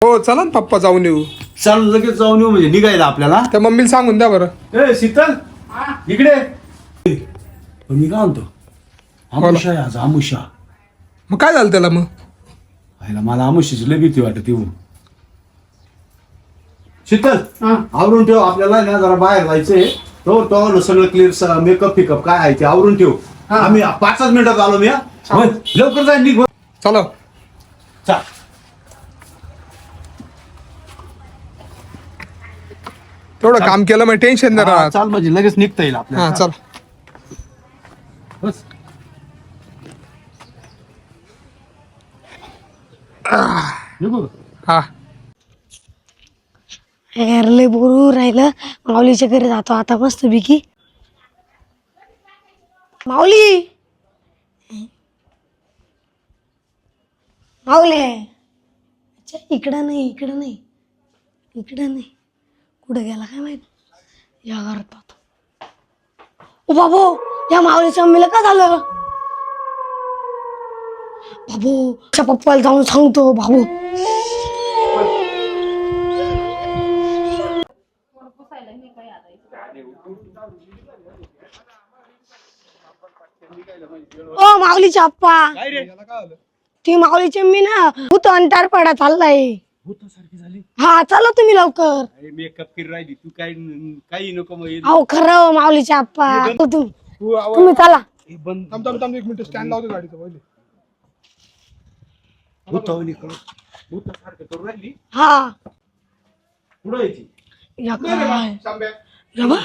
हो चला ना पप्पा जाऊन येऊ. चल लगेच जाऊन येऊ म्हणजे निघायला आपल्याला. त्या मम्मीला सांगून द्या बरं. ए शीतल इकडे. पण मी काय म्हणतो आमुषा आहे आज आमुषा. मग काय झालं त्याला? मग आईला मला आमुषीची लय भीती वाटत येऊ. शीतल आवरून ठेव आपल्याला ना जरा बाहेर जायचंय. तो सगळं क्लिअर मेकअप फिकअप काय आहे ते आवरून ठेव. आम्ही 5 मिनिटात आलो मी. लवकर जाईल निघ. चला चल. तेवढं काम केलं मग टेन्शन नाही राहत. चाल म्हणजे लगेच निघता येईल हा आपल्याला. चल. बस. निघू. हा लय बोलू राहिलं. माऊलीच्या घरी जातो आता मस्त बिकी. माऊली माऊली अच्छा इकडं नाही इकडं नाही इकडं नाही. कुठं गेला काय माहित. या घरात पाहतो. ओ बाबू या माऊलीच्या मम्मीला काय झालं? बाबू त्या पप्पाला जाऊन सांगतो. बाबू ओ माऊलीच्या आप्पा ती माऊलीची मी ना भूत अंतार पडा चाललाय. हा चला तुम्ही लवकर. मेकअप करून राहिली तू. काही नको मग. अहो खरं माऊलीच्या आप्पा तुम्ही चला. थांब थांब थांब 1 मिनिट स्टँड लावतो गाडीचं पहिले. भूतासारखं करून राहिली. हा पुढं यायची. या काय शांब्या. या बा.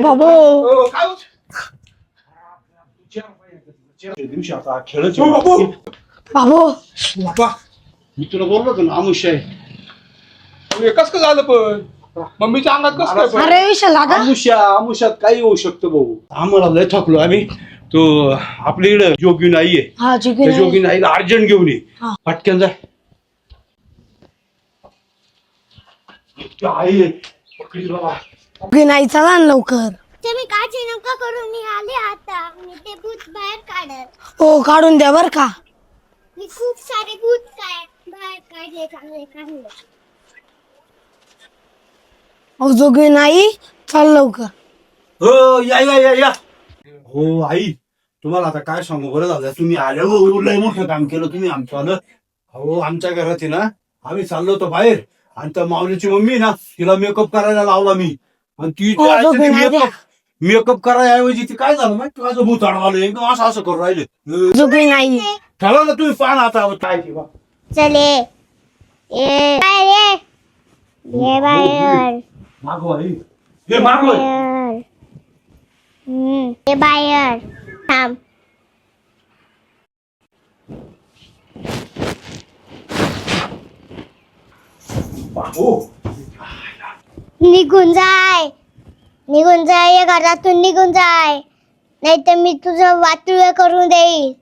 बाबू दिवशी आता खेळच. बाबू बाबू बाबा मी तुला बोललो होतो ना आमुष आहे. एकच का झालं पण मम्मीच्या अंगात कसं काय पण? अरे विशाल दादा आमुष्यात काही होऊ शकतं भाऊ. आम्हाला लय थकलो आम्ही. तो आपल्या इकडे जोगी नाही आहे. हा चुकी त्या जोगी नाईला अर्जंट घेऊन ये. हा. पटकन जाय. आई पकडी बाबा. चुकी नाही चला ना लवकर. तुम्ही काळजी नका करून मी आले आता. मी ते भूत बाहेर काढत. हो काढून द्या बर का. मी खूप सारे भूत काय बाहेर काढले. अहो जोगी नाही चल लवकर. हो या या या या. हो आई तुम्हाला आता काय सांगू. बरं झालं तुम्ही आले. हो लय मोठं काम केलं तुम्ही आमचं आलं. हो आमच्या घरात आहे ना आम्ही चाललो होतो बाहेर. आणि त्या माऊलीची मम्मी ना तिला मेकअप करायला लावला मी. आणि ती मेकअप करायऐवजी ती काय झालं माहिती माझं भूत आडवालं एकदम असं करून राहिले. जोगी नाही ठरवा ना तुम्ही पाहा ना आता काय की बा. चले ये बाहेर ये बाहेर मागवा आई. हे मागवा. ये बाहेर थांब. हो निघून जाय या घरातून निघून जाय. नाही तर मी तुझं वाटुळ करून देईल.